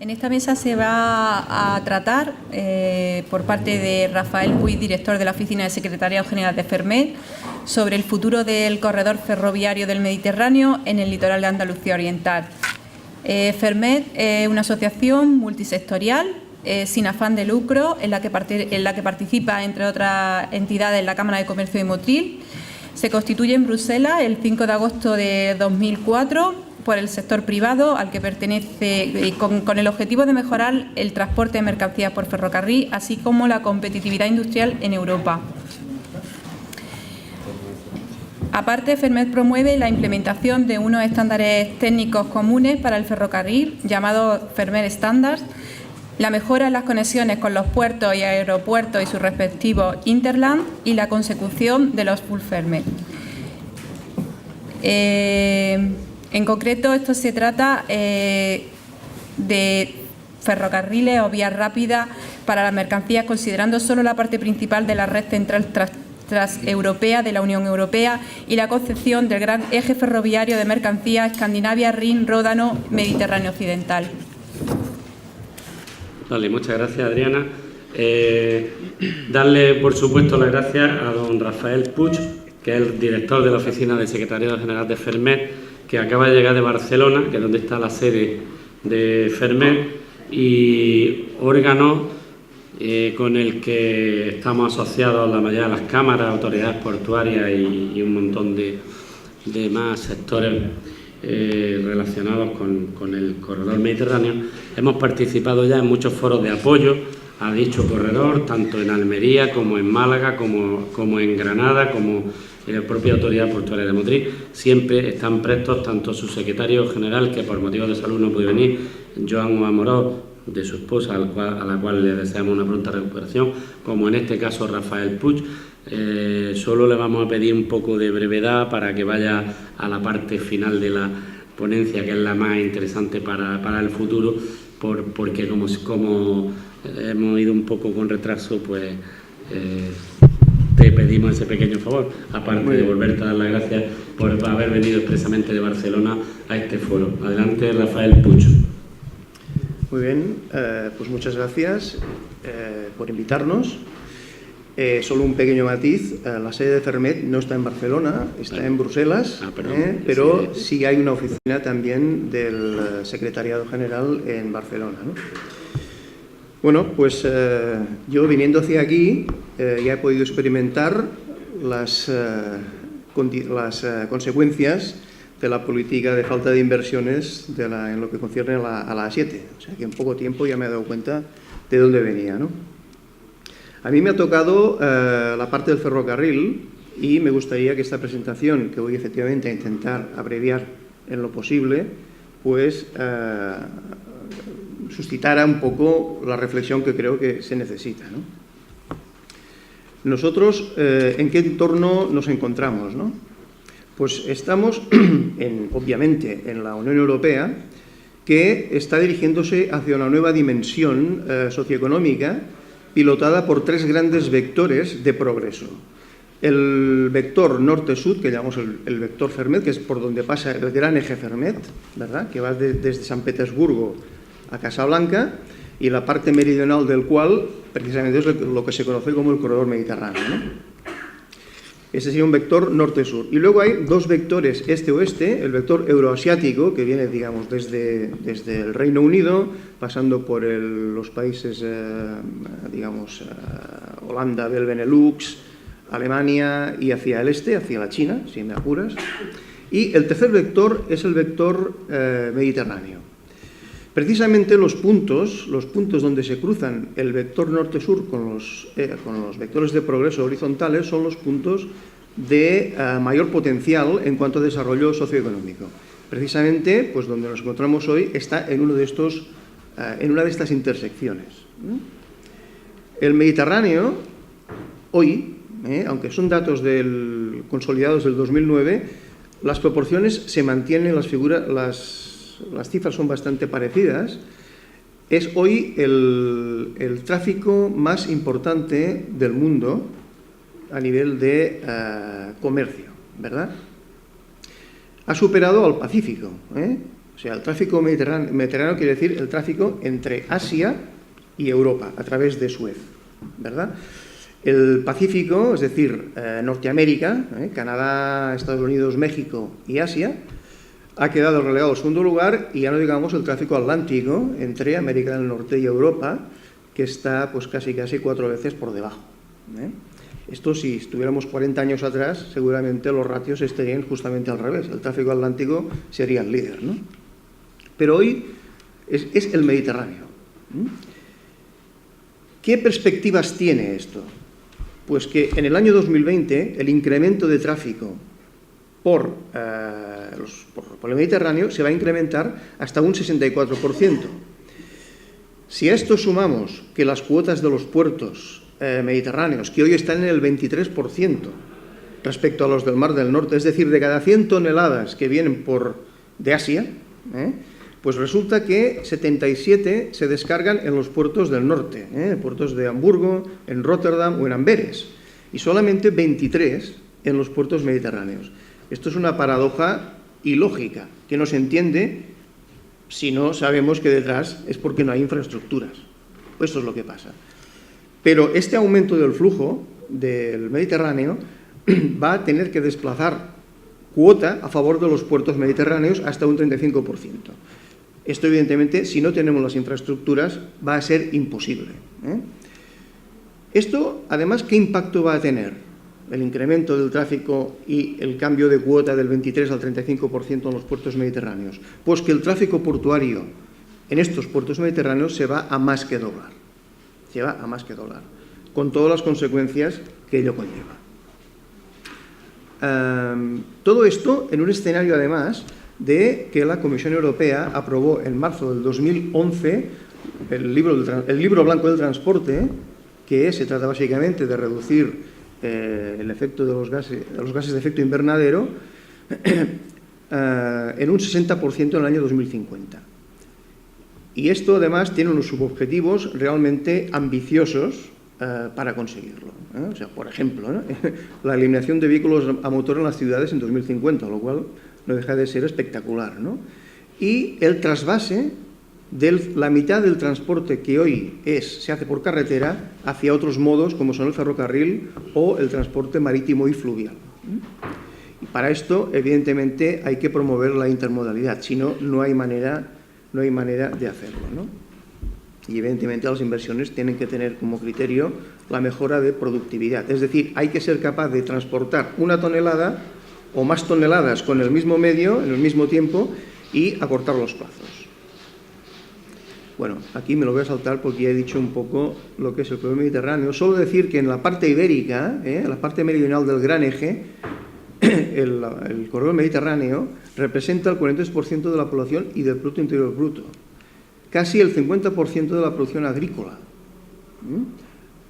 En esta mesa se va a tratar, por parte de Rafael Puig, director de la Oficina de Secretariado General de Ferrmed, sobre el futuro del corredor ferroviario del Mediterráneo en el litoral de Andalucía Oriental. Ferrmed es una asociación multisectorial sin afán de lucro en la que participa, entre otras entidades, la Cámara de Comercio de Motril. Se constituye en Bruselas el 5 de agosto de 2004 por el sector privado al que pertenece, con el objetivo de mejorar el transporte de mercancías por ferrocarril, así como la competitividad industrial en Europa. Aparte, Ferrmed promueve la implementación de unos estándares técnicos comunes para el ferrocarril, llamados Ferrmed Standards, la mejora en las conexiones con los puertos y aeropuertos y sus respectivos interland y la consecución de los full Ferrmed. En concreto, esto se trata de ferrocarriles o vías rápidas para las mercancías, considerando solo la parte principal de la red central transeuropea de la Unión Europea y la concepción del gran eje ferroviario de mercancías Escandinavia, Rin, Ródano, Mediterráneo Occidental. Vale, muchas gracias, Adriana. Darle, por supuesto, las gracias a don Rafael Puig, que es el director de la Oficina de Secretariado General de Ferrmed, que acaba de llegar de Barcelona, que es donde está la sede de Ferrmed, y órgano con el que estamos asociados la mayoría de las cámaras, autoridades portuarias y un montón de más sectores relacionados con el corredor mediterráneo. Hemos participado ya en muchos foros de apoyo a dicho corredor, tanto en Almería como en Málaga, como en Granada, como en la propia Autoridad Portuaria de Motril. Siempre están prestos tanto su secretario general, que por motivos de salud no puede venir, Joan Amorós, de su esposa, a la cual le deseamos una pronta recuperación, como en este caso Rafael Puig. Solo le vamos a pedir un poco de brevedad para que vaya a la parte final de la ponencia, que es la más interesante para el futuro, porque como hemos ido un poco con retraso, pues te pedimos ese pequeño favor, aparte de volverte a dar las gracias por haber venido expresamente de Barcelona a este foro. Adelante, Rafael Puig. Muy bien, pues muchas gracias por invitarnos. Solo un pequeño matiz, la sede de Ferrmed no está en Barcelona, está en Bruselas, pero sí hay una oficina también del Secretariado General en Barcelona, ¿no? Bueno, pues yo viniendo hacia aquí ya he podido experimentar las consecuencias de la política de falta de inversiones en lo que concierne a la A7. O sea que en poco tiempo ya me he dado cuenta de dónde venía, ¿no? A mí me ha tocado la parte del ferrocarril y me gustaría que esta presentación, que voy efectivamente a intentar abreviar en lo posible, pues suscitara un poco la reflexión que creo que se necesita, ¿no? Nosotros, ¿en qué entorno nos encontramos, no? Pues estamos, obviamente, en la Unión Europea, que está dirigiéndose hacia una nueva dimensión socioeconómica pilotada por tres grandes vectores de progreso. El vector norte-sur, que llamamos el vector Ferrmed, que es por donde pasa el gran eje Ferrmed, ¿verdad?, que va desde San Petersburgo a Casablanca, y la parte meridional del cual precisamente es lo que se conoce como el corredor mediterráneo, ¿no? Ese sería un vector norte-sur. Y luego hay dos vectores este-oeste, el vector euroasiático, que viene, digamos, desde el Reino Unido, pasando por los países, digamos, Holanda, del Benelux, Alemania, y hacia el este, hacia la China, si me apuras. Y el tercer vector es el vector mediterráneo. Precisamente los puntos donde se cruzan el vector norte-sur con los vectores de progreso horizontales son los puntos de mayor potencial en cuanto a desarrollo socioeconómico. Precisamente, pues donde nos encontramos hoy está en una de estas intersecciones, ¿no? El Mediterráneo, hoy, aunque son datos consolidados del 2009, las proporciones se mantienen, las cifras son bastante parecidas. Es hoy el tráfico más importante del mundo a nivel de comercio, ¿verdad? Ha superado al Pacífico, O sea, el tráfico mediterráneo quiere decir el tráfico entre Asia y Europa, a través de Suez, ¿verdad? El Pacífico, es decir, Norteamérica, Canadá, Estados Unidos, México y Asia, ha quedado relegado al segundo lugar, y ya no digamos el tráfico atlántico entre América del Norte y Europa, que está pues casi 4 veces por debajo. Esto, si estuviéramos 40 años atrás, seguramente los ratios estarían justamente al revés. El tráfico atlántico sería el líder, ¿no? Pero hoy es el Mediterráneo. ¿Qué perspectivas tiene esto? Pues que en el año 2020 el incremento de tráfico por el Mediterráneo se va a incrementar hasta un 64%. Si a esto sumamos que las cuotas de los puertos mediterráneos, que hoy están en el 23% respecto a los del Mar del Norte, es decir, de cada 100 toneladas que vienen de Asia, pues resulta que 77 se descargan en los puertos del norte, puertos de Hamburgo, en Rotterdam o en Amberes, y solamente 23 en los puertos mediterráneos. Esto es una paradoja ilógica, que no se entiende si no sabemos que detrás es porque no hay infraestructuras. Eso es lo que pasa. Pero este aumento del flujo del Mediterráneo va a tener que desplazar cuota a favor de los puertos mediterráneos hasta un 35%. Esto, evidentemente, si no tenemos las infraestructuras, va a ser imposible. Esto, además, ¿qué impacto va a tener? El incremento del tráfico y el cambio de cuota del 23 al 35% en los puertos mediterráneos. Pues que el tráfico portuario en estos puertos mediterráneos se va a más que doblar. Se va a más que doblar, con todas las consecuencias que ello conlleva. Todo esto en un escenario, además, de que la Comisión Europea aprobó en marzo del 2011 el libro blanco del transporte, que se trata básicamente de reducir el efecto de los gases de efecto invernadero en un 60% en el año 2050. Y esto, además, tiene unos subobjetivos realmente ambiciosos para conseguirlo. O sea, por ejemplo, la eliminación de vehículos a motor en las ciudades en 2050, lo cual no deja de ser espectacular, ¿no? Y el trasvase de la mitad del transporte que hoy se hace por carretera hacia otros modos, como son el ferrocarril o el transporte marítimo y fluvial. Y para esto, evidentemente, hay que promover la intermodalidad, si no, no hay manera de hacerlo, ¿no? Y evidentemente las inversiones tienen que tener como criterio la mejora de productividad. Es decir, hay que ser capaz de transportar 1 tonelada o más toneladas con el mismo medio, en el mismo tiempo, y acortar los plazos. Bueno, aquí me lo voy a saltar porque ya he dicho un poco lo que es el corredor mediterráneo. Solo decir que en la parte ibérica, en la parte meridional del gran eje, el corredor mediterráneo representa el 43% de la población y del Producto Interior Bruto. Casi el 50% de la producción agrícola,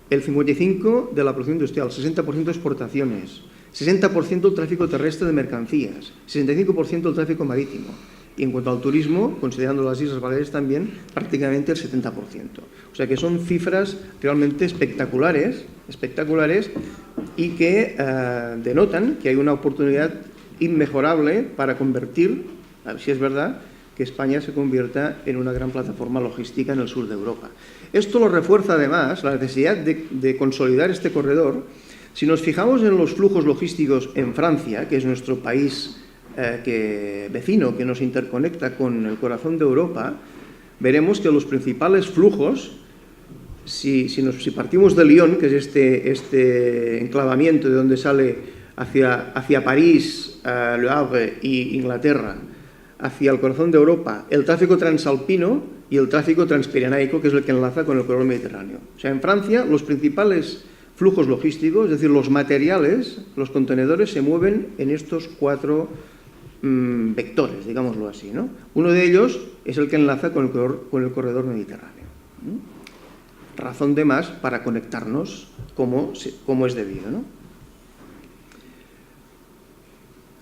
el 55% de la producción industrial, 60% de exportaciones, 60% el tráfico terrestre de mercancías, 65% el tráfico marítimo. Y en cuanto al turismo, considerando las Islas Baleares también, prácticamente el 70%. O sea que son cifras realmente espectaculares y que denotan que hay una oportunidad inmejorable para convertir, a ver si es verdad, que España se convierta en una gran plataforma logística en el sur de Europa. Esto lo refuerza además la necesidad de consolidar este corredor. Si nos fijamos en los flujos logísticos en Francia, que es nuestro país vecino que nos interconecta con el corazón de Europa, veremos que los principales flujos, si partimos de Lyon, que es este enclavamiento de donde sale hacia París, Le Havre y Inglaterra, hacia el corazón de Europa, el tráfico transalpino y el tráfico transpirenaico, que es el que enlaza con el corredor mediterráneo. O sea, en Francia los principales flujos logísticos, es decir, los materiales, los contenedores, se mueven en estos 4 vectores, digámoslo así, ¿no? Uno de ellos es el que enlaza con el corredor mediterráneo. Razón de más para conectarnos como es debido, ¿no?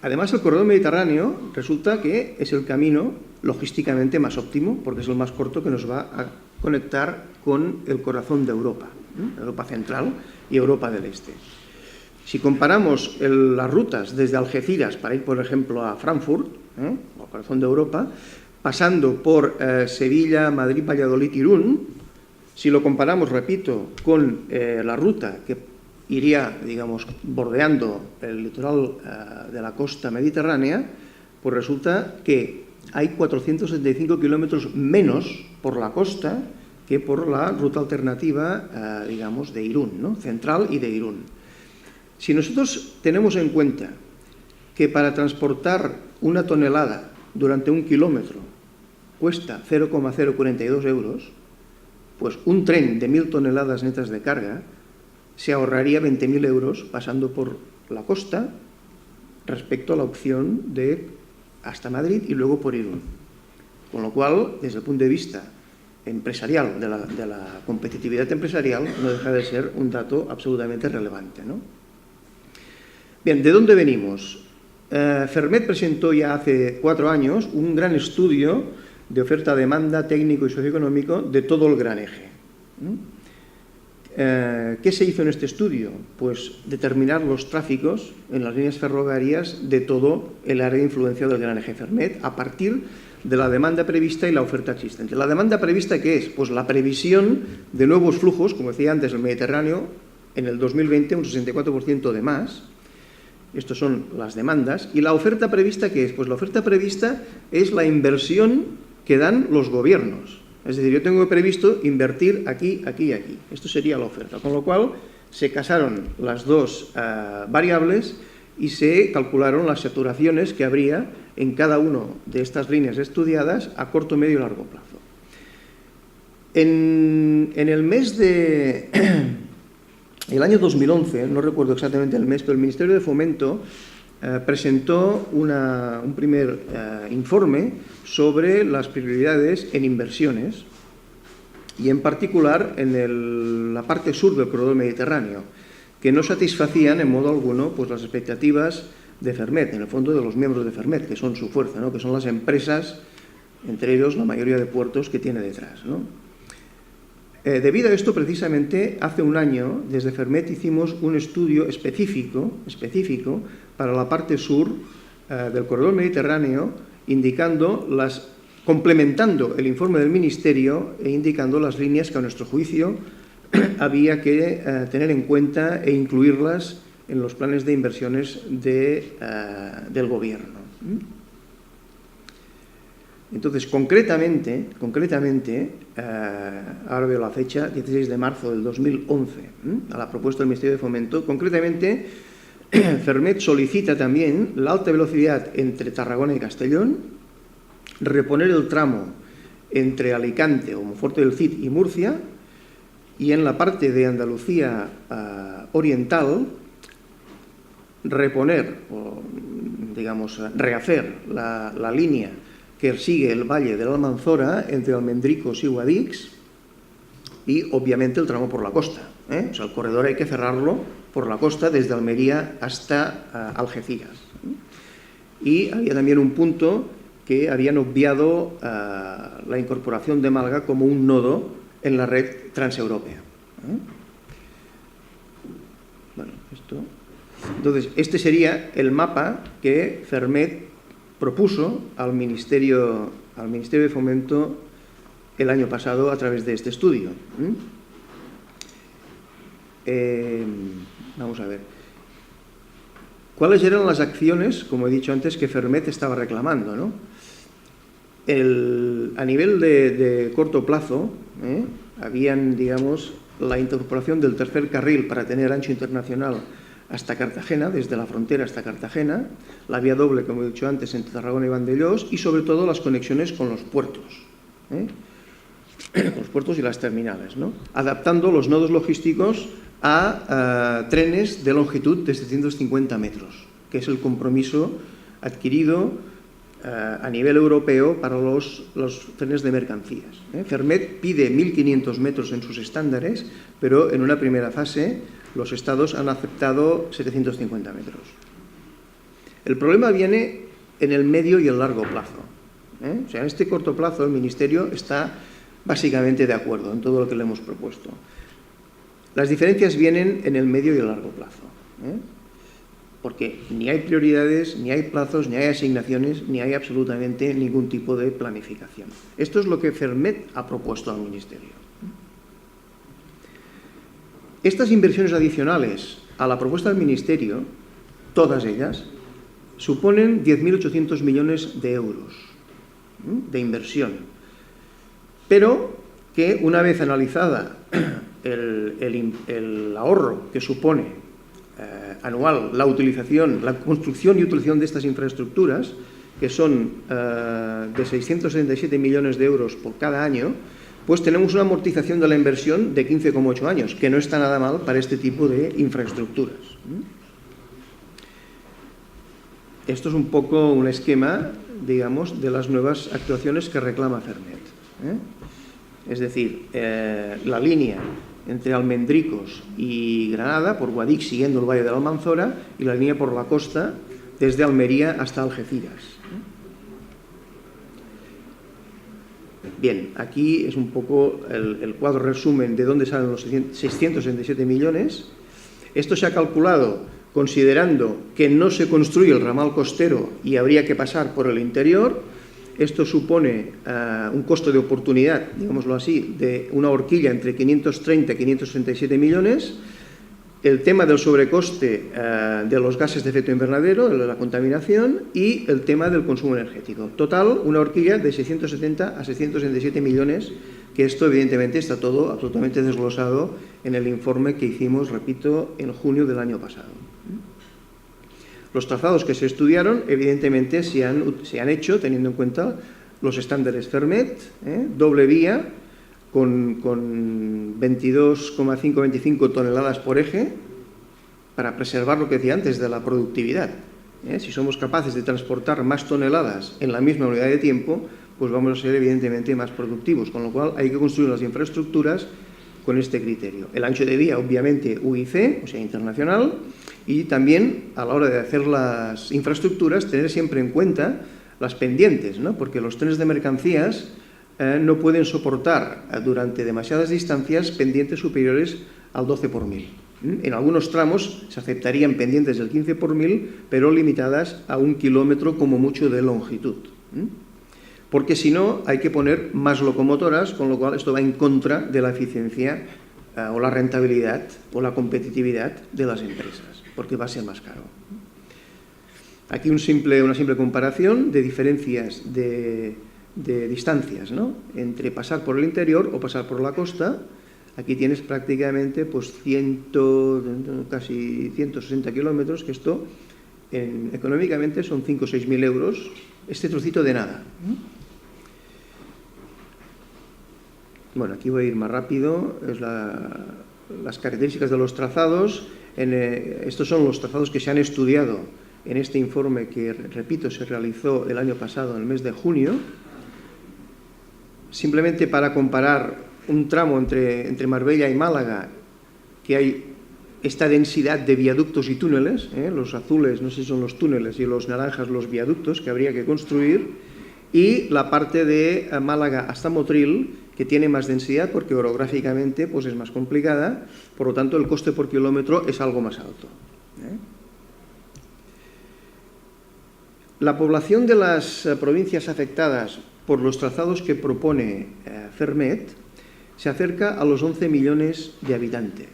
Además, el corredor mediterráneo resulta que es el camino logísticamente más óptimo, porque es el más corto que nos va a conectar con el corazón de Europa, Europa Central y Europa del Este. Si comparamos las rutas desde Algeciras para ir, por ejemplo, a Frankfurt, o al corazón de Europa, pasando por Sevilla, Madrid, Valladolid, Irún. Si lo comparamos, repito, con la ruta que iría, digamos, bordeando el litoral de la costa mediterránea, pues resulta que hay 475 kilómetros menos por la costa que por la ruta alternativa, digamos, de Irún, ¿no? Central y de Irún. Si nosotros tenemos en cuenta que para transportar una tonelada durante 1 kilómetro cuesta 0,042 euros, pues un tren de 1.000 toneladas netas de carga se ahorraría 20.000 euros pasando por la costa respecto a la opción de hasta Madrid y luego por Irún. Con lo cual, desde el punto de vista empresarial, de la competitividad empresarial, no deja de ser un dato absolutamente relevante, ¿no? Bien, ¿de dónde venimos? Ferrmed presentó ya hace 4 años un gran estudio de oferta-demanda técnico y socioeconómico de todo el gran eje. ¿Qué se hizo en este estudio? Pues determinar los tráficos en las líneas ferroviarias de todo el área de influencia del gran eje Ferrmed a partir de la demanda prevista y la oferta existente. ¿La demanda prevista qué es? Pues la previsión de nuevos flujos, como decía antes, el Mediterráneo, en el 2020 un 64% de más. Estas son las demandas. ¿Y la oferta prevista qué es? Pues la oferta prevista es la inversión que dan los gobiernos. Es decir, yo tengo previsto invertir aquí, aquí y aquí. Esto sería la oferta. Con lo cual, se casaron las dos variables y se calcularon las saturaciones que habría en cada una de estas líneas estudiadas a corto, medio y largo plazo. En el mes de... el año 2011, no recuerdo exactamente el mes, pero el Ministerio de Fomento presentó un primer informe sobre las prioridades en inversiones y en particular en la parte sur del corredor mediterráneo, que no satisfacían en modo alguno pues, las expectativas de Ferrmed, en el fondo de los miembros de Ferrmed, que son su fuerza, ¿no? Que son las empresas, entre ellos la mayoría de puertos que tiene detrás, ¿no? Debido a esto, precisamente, hace un año, desde Ferrmed hicimos un estudio específico para la parte sur del corredor mediterráneo, complementando el informe del Ministerio e indicando las líneas que, a nuestro juicio, había que tener en cuenta e incluirlas en los planes de inversiones del Gobierno. Entonces, concretamente, ahora veo la fecha, 16 de marzo del 2011, a la propuesta del Ministerio de Fomento, concretamente, Ferrmed solicita también la alta velocidad entre Tarragona y Castellón, reponer el tramo entre Alicante o Monforte del Cid y Murcia, y en la parte de Andalucía oriental, reponer, o digamos, rehacer la línea que sigue el valle de la Almanzora entre Almendricos y Guadix y, obviamente, el tramo por la costa. O sea, el corredor hay que cerrarlo por la costa desde Almería hasta Algeciras. Y había también un punto que habían obviado la incorporación de Málaga como un nodo en la red transeuropea. Bueno, esto... Entonces, este sería el mapa que Ferrmed propuso al Ministerio de Fomento el año pasado a través de este estudio. Vamos a ver. ¿Cuáles eran las acciones, como he dicho antes, que Ferrmed estaba reclamando, ¿no? A nivel de corto plazo, habían, digamos, la incorporación del tercer carril para tener ancho internacional hasta Cartagena, desde la frontera hasta Cartagena, la vía doble, como he dicho antes, entre Tarragona y Vandellós, y sobre todo las conexiones con los puertos, con los puertos y las terminales, ¿no? Adaptando los nodos logísticos a trenes de longitud de 750 metros, que es el compromiso adquirido a nivel europeo para los trenes de mercancías. Ferrmed pide 1.500 metros en sus estándares, pero en una primera fase los estados han aceptado 750 metros. El problema viene en el medio y el largo plazo. O sea, en este corto plazo el Ministerio está básicamente de acuerdo en todo lo que le hemos propuesto. Las diferencias vienen en el medio y el largo plazo. porque ni hay prioridades, ni hay plazos, ni hay asignaciones, ni hay absolutamente ningún tipo de planificación. Esto es lo que Ferrmed ha propuesto al Ministerio. Estas inversiones adicionales a la propuesta del Ministerio, todas ellas, suponen 10.800 millones de euros de inversión, pero que una vez analizada el ahorro que supone anual la construcción y utilización de estas infraestructuras, que son de 667 millones de euros por cada año, pues tenemos una amortización de la inversión de 15,8 años, que no está nada mal para este tipo de infraestructuras. Esto es un poco un esquema, digamos, de las nuevas actuaciones que reclama Ferrmed. Es decir, la línea entre Almendricos y Granada, por Guadix, siguiendo el Valle de la Almanzora, y la línea por la costa, desde Almería hasta Algeciras. Bien, aquí es un poco el cuadro resumen de dónde salen los 667 millones. Esto se ha calculado considerando que no se construye el ramal costero y habría que pasar por el interior. Esto supone un costo de oportunidad, digámoslo así, de una horquilla entre 530 y 567 millones. El tema del sobrecoste de los gases de efecto invernadero, de la contaminación, y el tema del consumo energético. Total, una horquilla de 670 a 667 millones, que esto evidentemente está todo absolutamente desglosado en el informe que hicimos, repito, en junio del año pasado. Los trazados que se estudiaron, evidentemente, se han hecho teniendo en cuenta los estándares Ferrmed, doble vía, con 22,5-25 toneladas por eje, para preservar lo que decía antes de la productividad. Si somos capaces de transportar más toneladas en la misma unidad de tiempo, pues vamos a ser evidentemente más productivos, con lo cual hay que construir las infraestructuras con este criterio. El ancho de vía, obviamente, UIC, o sea, internacional, y también a la hora de hacer las infraestructuras tener siempre en cuenta las pendientes, ¿no? Porque los trenes de mercancías no pueden soportar durante demasiadas distancias pendientes superiores al 12 por 1000. En algunos tramos se aceptarían pendientes del 15 por 1000, pero limitadas a 1 kilómetro como mucho de longitud. Porque si no, hay que poner más locomotoras, con lo cual esto va en contra de la eficiencia o la rentabilidad o la competitividad de las empresas, porque va a ser más caro. Aquí una simple comparación de diferencias de distancias, ¿no? Entre pasar por el interior o pasar por la costa. Aquí tienes prácticamente pues casi 160 kilómetros, que esto económicamente son 5 o 6 mil euros, este trocito de nada. Bueno, aquí voy a ir más rápido. Las características de los trazados. Estos son los trazados que se han estudiado en este informe que, repito, se realizó el año pasado, en el mes de junio. Simplemente para comparar un tramo entre Marbella y Málaga, que hay esta densidad de viaductos y túneles, los azules, no sé si son los túneles, y los naranjas los viaductos que habría que construir, y la parte de Málaga hasta Motril, que tiene más densidad porque orográficamente pues es más complicada, por lo tanto el coste por kilómetro es algo más alto. La población de las provincias afectadas por los trazados que propone Ferrmed se acerca a los 11 millones de habitantes.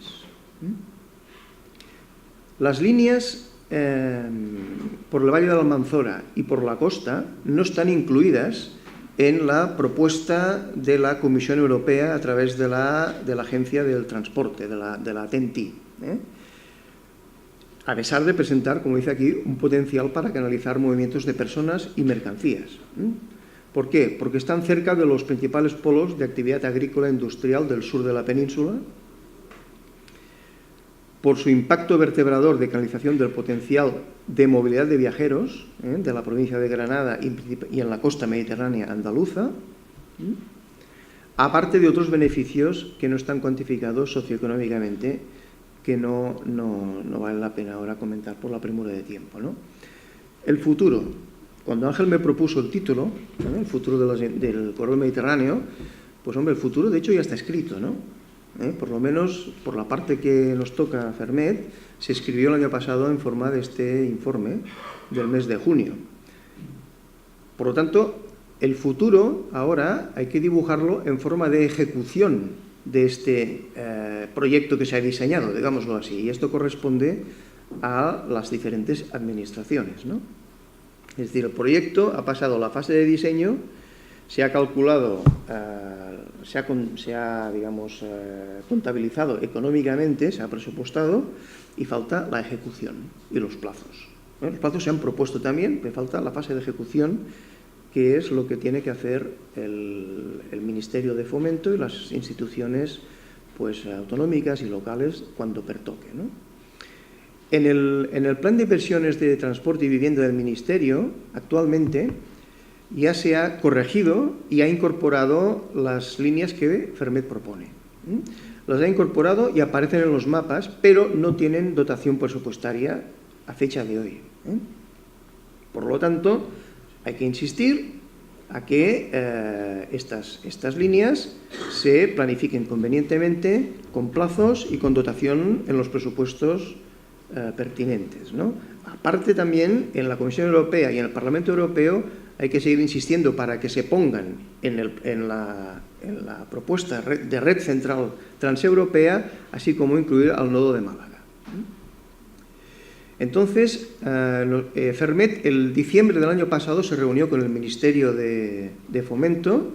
Las líneas por el Valle de la Almanzora y por la costa no están incluidas en la propuesta de la Comisión Europea a través de la Agencia del Transporte, de la TEN-T, a pesar de presentar, como dice aquí, un potencial para canalizar movimientos de personas y mercancías. ¿Por qué? Porque están cerca de los principales polos de actividad agrícola e industrial del sur de la península, por su impacto vertebrador de canalización del potencial de movilidad de viajeros de la provincia de Granada y en la costa mediterránea andaluza, aparte de otros beneficios que no están cuantificados socioeconómicamente, que no vale la pena ahora comentar por la premura de tiempo, ¿no? El futuro. Cuando Ángel me propuso el título, el futuro del corredor mediterráneo, pues hombre, el futuro de hecho ya está escrito, ¿no? Por lo menos por la parte que nos toca a Fermet, se escribió el año pasado en forma de este informe del mes de junio. Por lo tanto, el futuro ahora hay que dibujarlo en forma de ejecución de este proyecto que se ha diseñado, digámoslo así, y esto corresponde a las diferentes administraciones, ¿no? Es decir, el proyecto ha pasado la fase de diseño, se ha calculado, se ha digamos, contabilizado económicamente, se ha presupuestado y falta la ejecución y los plazos. Los plazos se han propuesto también, pero falta la fase de ejecución, que es lo que tiene que hacer el Ministerio de Fomento y las instituciones pues, autonómicas y locales cuando pertoque, ¿no? En el plan de inversiones de transporte y vivienda del Ministerio, actualmente, ya se ha corregido y ha incorporado las líneas que Fermet propone. Las ha incorporado y aparecen en los mapas, pero no tienen dotación presupuestaria a fecha de hoy. Por lo tanto, hay que insistir a que estas líneas se planifiquen convenientemente, con plazos y con dotación en los presupuestos pertinentes, ¿no? Aparte también, en la Comisión Europea y en el Parlamento Europeo hay que seguir insistiendo para que se pongan en la propuesta de red central transeuropea, así como incluir al nodo de Málaga. Entonces, Fermet, el diciembre del año pasado, se reunió con el Ministerio de Fomento,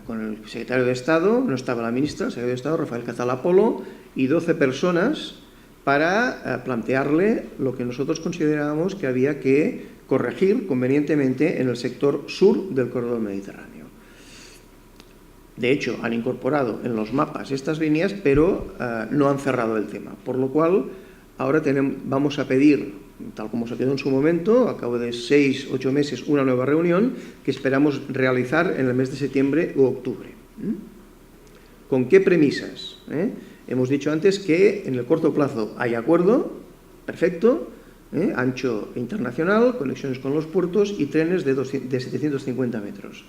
con el secretario de Estado, no estaba la ministra, el secretario de Estado, Rafael Cazalapolo, y 12 personas para plantearle lo que nosotros considerábamos que había que corregir convenientemente en el sector sur del corredor mediterráneo. De hecho, han incorporado en los mapas estas líneas, pero no han cerrado el tema, por lo cual ahora vamos a pedir, tal como se quedó en su momento, a cabo de 6 u 8 meses, una nueva reunión que esperamos realizar en el mes de septiembre u octubre. ¿Con qué premisas? Hemos dicho antes que en el corto plazo hay acuerdo, perfecto, ancho internacional, conexiones con los puertos y trenes de 750 metros.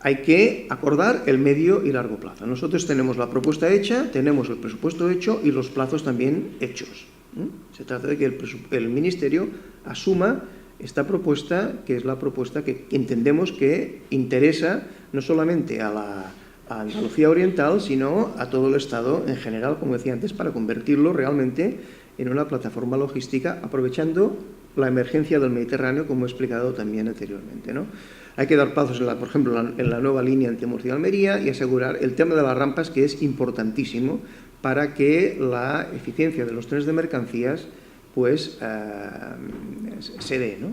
Hay que acordar el medio y largo plazo. Nosotros tenemos la propuesta hecha, tenemos el presupuesto hecho y los plazos también hechos. Se trata de que el Ministerio asuma esta propuesta, que es la propuesta que entendemos que interesa no solamente a Andalucía Oriental, sino a todo el Estado en general, como decía antes, para convertirlo realmente en una plataforma logística, aprovechando la emergencia del Mediterráneo, como he explicado también anteriormente, ¿no? Hay que dar pasos, por ejemplo, en la nueva línea entre Murcia y Almería y asegurar el tema de las rampas, que es importantísimo para que la eficiencia de los trenes de mercancías pues, se dé, ¿no?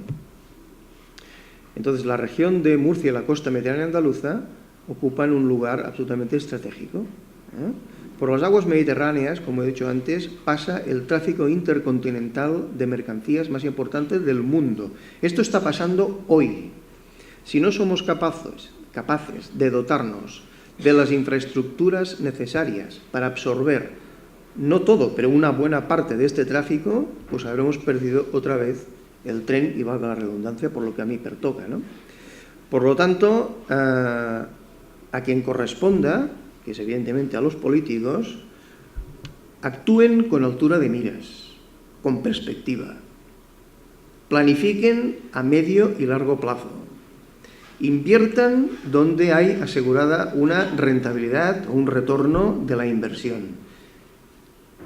Entonces, la región de Murcia y la costa mediterránea andaluza ocupan un lugar absolutamente estratégico. Por las aguas mediterráneas, como he dicho antes, pasa el tráfico intercontinental de mercancías más importante del mundo. Esto está pasando hoy. Si no somos capaces de dotarnos de las infraestructuras necesarias para absorber, no todo, pero una buena parte de este tráfico, pues habremos perdido otra vez el tren, y valga la redundancia, por lo que a mí pertoca, ¿no? Por lo tanto, a quien corresponda, que es evidentemente a los políticos, actúen con altura de miras, con perspectiva, planifiquen a medio y largo plazo, inviertan donde hay asegurada una rentabilidad o un retorno de la inversión,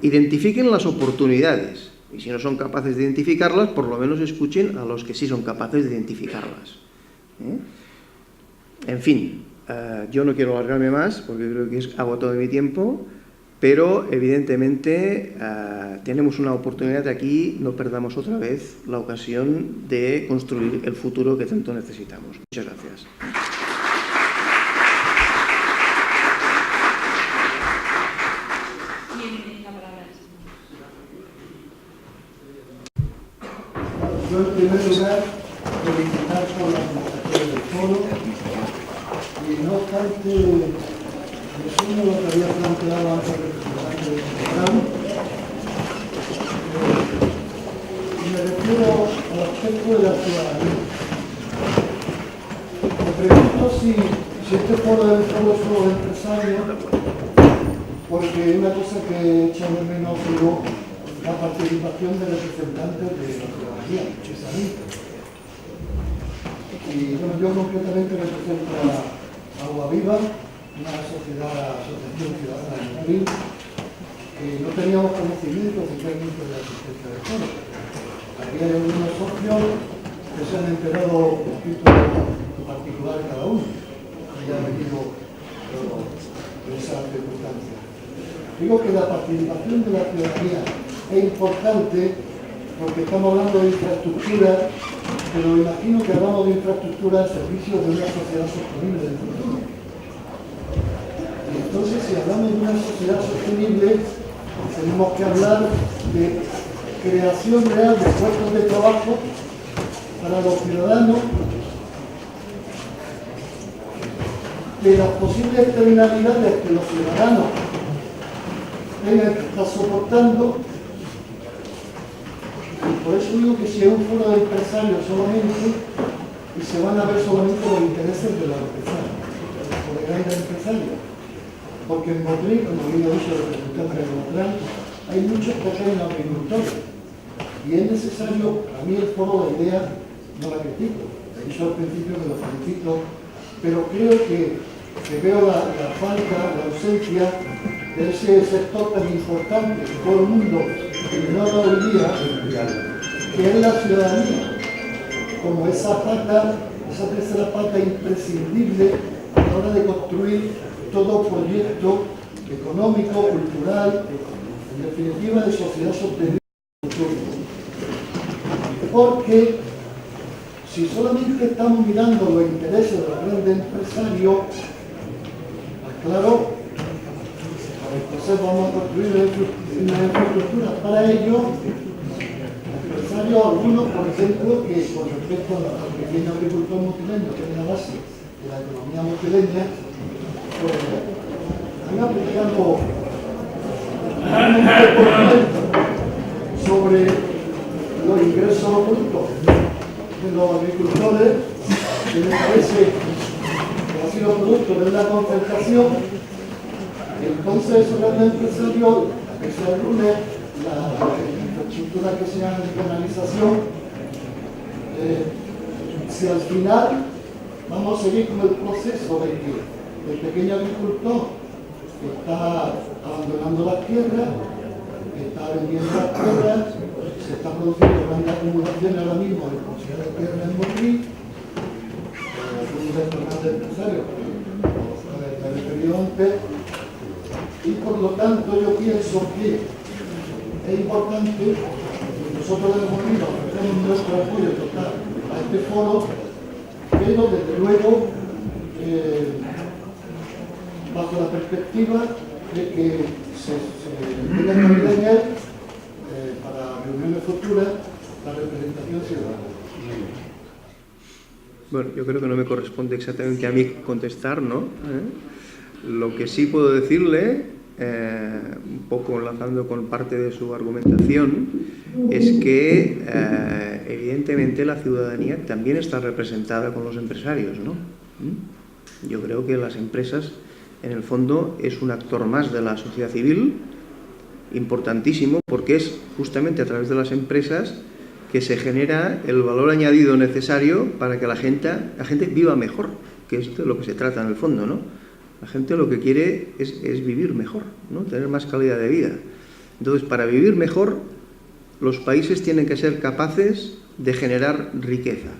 identifiquen las oportunidades y si no son capaces de identificarlas, por lo menos escuchen a los que sí son capaces de identificarlas. En fin, yo no quiero alargarme más porque creo que es agotado mi tiempo, pero evidentemente tenemos una oportunidad aquí, no perdamos otra vez la ocasión de construir el futuro que tanto necesitamos. Muchas gracias. Yo, en primer lugar, felicitar por la presentación del foro y, no obstante, resumo lo que había planteado antes el representante del programa. Me refiero al aspecto de la ciudadanía. Me pregunto si Si este foro es solo de empresarios, porque una cosa que he echado de menos es la participación de representantes de la ciudadanía, precisamente. Y bueno, yo concretamente represento a Agua Viva, una asociación ciudadana de Madrid, que no teníamos conocimiento oficialmente de la existencia del foro. Aquí hay algunos socios que se han enterado un poquito particular cada uno, y ya ha venido de esa circunstancia. Digo que la participación de la ciudadanía es importante porque estamos hablando de infraestructura, pero imagino que hablamos de infraestructura al servicio de una sociedad sostenible del futuro. Y entonces, si hablamos de una sociedad sostenible, tenemos que hablar de creación real de puestos de trabajo para los ciudadanos, de las posibles externalidades que los ciudadanos tengan que estar soportando. Y por eso digo que si es un foro de empresarios solamente, y se van a ver solamente los intereses de los empresarios, o de grandes empresarios. Porque en Madrid, como bien ha dicho el representante de Motrán, hay muchos pequeños agricultores. Y es necesario, a mí el foro, la idea, no la critico. He dicho al principio que lo felicito, pero creo que veo la falta, la ausencia de ese sector tan importante que todo el mundo ignora hoy día, que es la ciudadanía, como esa tercera pata imprescindible a la hora de construir todo proyecto económico, cultural, en definitiva de sociedad sostenible. Porque si solamente estamos mirando los intereses de los grandes empresarios, pues claro, entonces vamos a construir una infraestructura para ello. Empresarios, algunos, por ejemplo, que con respecto al pequeño agricultor multileño, que es la base de la economía multileña, pues han aplicado un 20% sobre los ingresos brutos de los agricultores, que me parece que ha sido producto de una concentración. Entonces, esos grandes empresarios, que se reúne la infraestructura que se llama de canalización, si al final vamos a seguir con el proceso de que el pequeño agricultor está abandonando las tierras, está vendiendo las tierras, se está produciendo grandes acumulaciones ahora mismo de posibilidad de tierra en Madrid, algunos de estos grandes empresarios, como el referido antes, y por lo tanto yo pienso que es importante que nosotros debemos ir, ofrecemos nuestro apoyo total a este foro, pero desde luego bajo la perspectiva de que se tenga también en él para reuniones futuras la representación ciudadana. Bueno, yo creo que no me corresponde exactamente a mí contestar, ¿no? Lo que sí puedo decirle, un poco enlazando con parte de su argumentación, es que evidentemente la ciudadanía también está representada con los empresarios, ¿no? Yo creo que las empresas, en el fondo, es un actor más de la sociedad civil, importantísimo, porque es justamente a través de las empresas que se genera el valor añadido necesario para que la gente viva mejor, que es de lo que se trata en el fondo, ¿no? La gente lo que quiere es vivir mejor, ¿no? Tener más calidad de vida. Entonces, para vivir mejor, los países tienen que ser capaces de generar riqueza.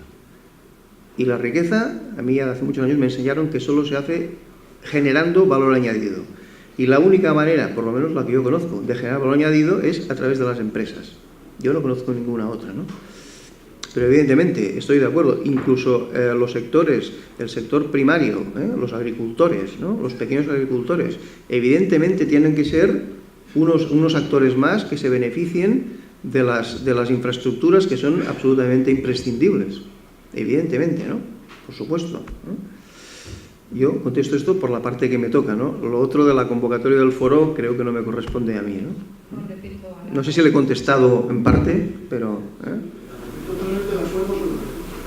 Y la riqueza, a mí hace muchos años me enseñaron que solo se hace generando valor añadido. Y la única manera, por lo menos la que yo conozco, de generar valor añadido es a través de las empresas. Yo no conozco ninguna otra, ¿no? Pero evidentemente, estoy de acuerdo, incluso los sectores, el sector primario, los agricultores, ¿no? Los pequeños agricultores, evidentemente tienen que ser unos actores más que se beneficien de las infraestructuras que son absolutamente imprescindibles. Evidentemente, ¿no? Por supuesto, ¿no? Yo contesto esto por la parte que me toca, ¿no? Lo otro de la convocatoria del foro creo que no me corresponde a mí, ¿no? No sé si le he contestado en parte, pero... Totalmente de acuerdo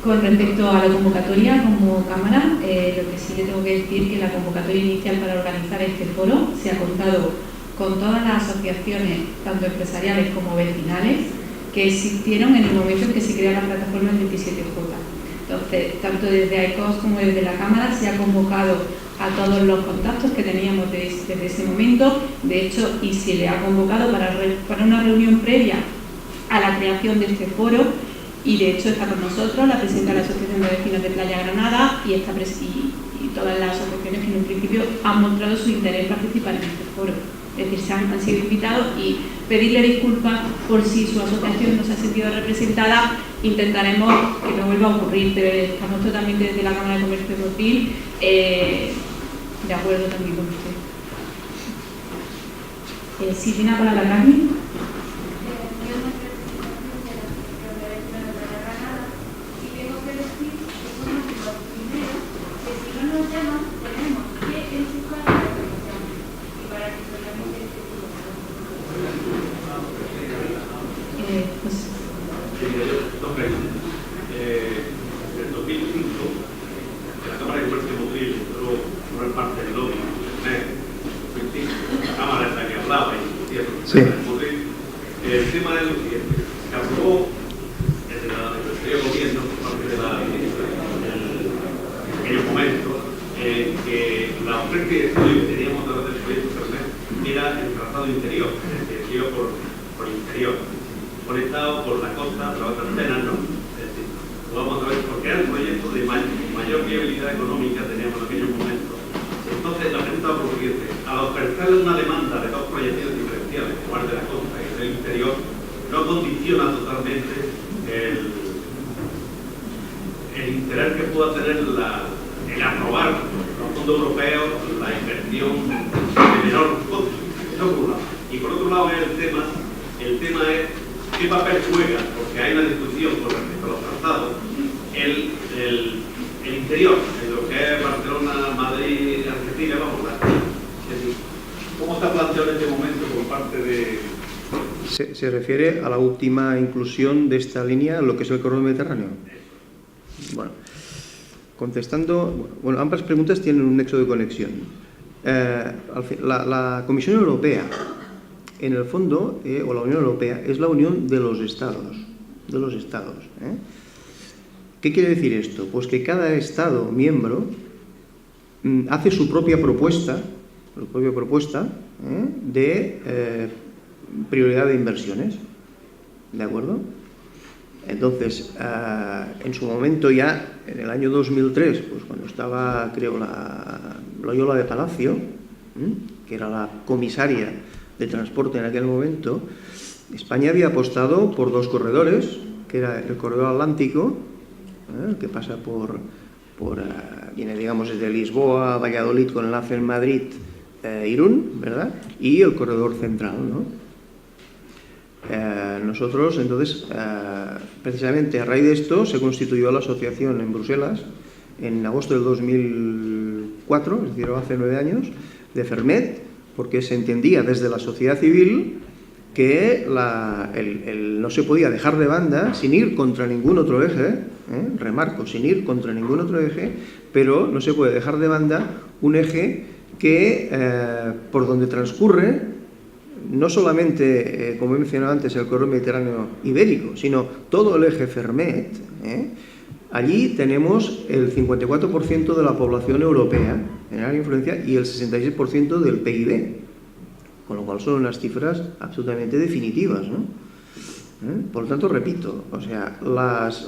con Con respecto a la convocatoria como Cámara, lo que sí le tengo que decir que la convocatoria inicial para organizar este foro se ha contado con todas las asociaciones, tanto empresariales como vecinales, que existieron en el momento en que se crea la plataforma del 27J. Entonces, tanto desde AECOS como desde la Cámara se ha convocado a todos los contactos que teníamos desde ese momento, de hecho, y se le ha convocado para una reunión previa a la creación de este foro, y de hecho está con nosotros la presidenta de la Asociación de Vecinos de Playa Granada y todas las asociaciones que en un principio han mostrado su interés en participar en este foro. Es decir, han sido invitados, y pedirle disculpas por si su asociación no se ha sentido representada. Intentaremos que no vuelva a ocurrir, pero estamos totalmente desde la Cámara de Comercio y Producil de acuerdo también con usted. ¿Sí tiene la palabra Carmen? En 2005, la Cámara de Comercio y Producil entró a formar parte del lobby la Cámara es la que hablaba y discutía sobre el Producil. El tema es lo siguiente: se aprobó desde el anterior gobierno, por parte de la ministra, en aquellos momentos, que la oferta de estudio que teníamos a través del proyecto Fernet era el trazado interior, es decir, por interior, conectado por la costa, por las antenas, ¿no? Es decir, vamos a ver, porque era un proyecto de mayor viabilidad económica teníamos en aquellos momentos. Entonces, la pregunta por lo siguiente: al ofertarle una demanda de dos proyecciones diferenciales, como el de la costa y el del interior, no condiciona totalmente el interés que pueda tener el aprobar los fondos europeos, la inversión de menor costo. Eso por un lado. Y por otro lado, el tema es qué papel juega, porque hay una discusión con respecto a los tratados, el interior, en lo que es Barcelona, Madrid, Argentina, vamos a ver. Es decir, ¿cómo está planteado en este momento por parte de...? ¿Se refiere a la última inclusión de esta línea, lo que es el corredor mediterráneo? Bueno, contestando, bueno, ambas preguntas tienen un nexo de conexión. La Comisión Europea, en el fondo, o la Unión Europea, es la unión de los Estados. ¿Qué quiere decir esto? Pues que cada Estado miembro hace su propia propuesta de prioridad de inversiones. ¿De acuerdo? Entonces, en su momento ya, en el año 2003, pues cuando estaba, creo, la Loyola de Palacio, que era la comisaria de transporte en aquel momento, España había apostado por dos corredores, que era el corredor atlántico, que pasa viene, digamos, desde Lisboa a Valladolid con enlace en Madrid, Irún, ¿verdad? Y el corredor central, ¿no? Nosotros, entonces, precisamente a raíz de esto, se constituyó la asociación en Bruselas en agosto del 2004, es decir, hace 9 años, de Fermet, porque se entendía desde la sociedad civil que no se podía dejar de banda sin ir contra ningún otro eje, remarco, sin ir contra ningún otro eje, pero no se puede dejar de banda un eje que, por donde transcurre, no solamente, como he mencionado antes, el corredor mediterráneo ibérico, sino todo el eje Fermet. Allí tenemos el 54% de la población europea en área de influencia y el 66% del PIB, con lo cual son unas cifras absolutamente definitivas, ¿no? Por lo tanto, repito, o sea, las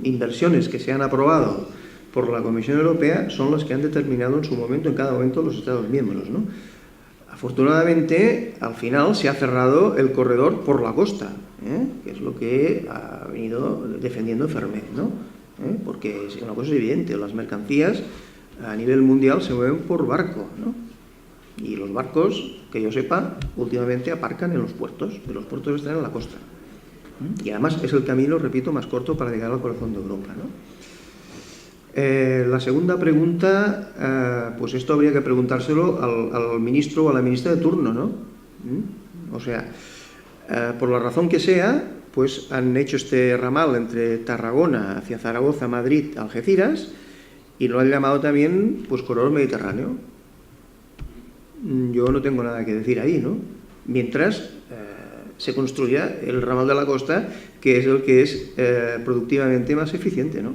inversiones que se han aprobado por la Comisión Europea son las que han determinado en su momento, en cada momento, los Estados miembros, ¿no? Afortunadamente, al final se ha cerrado el corredor por la costa, que es lo que ha venido defendiendo Fermet, ¿no? Porque una cosa es evidente, las mercancías a nivel mundial se mueven por barco, ¿no? Y los barcos, que yo sepa, últimamente aparcan en los puertos, y los puertos están en la costa. Y además es el camino, repito, más corto para llegar al corazón de Europa, ¿no? La segunda pregunta, pues esto habría que preguntárselo al ministro o a la ministra de turno, ¿no? O sea, Por la razón que sea, pues han hecho este ramal entre Tarragona hacia Zaragoza, Madrid, Algeciras, y lo han llamado también pues corredor mediterráneo. Yo no tengo nada que decir ahí, ¿no? Mientras se construya el ramal de la costa, que es el que es productivamente más eficiente, ¿no?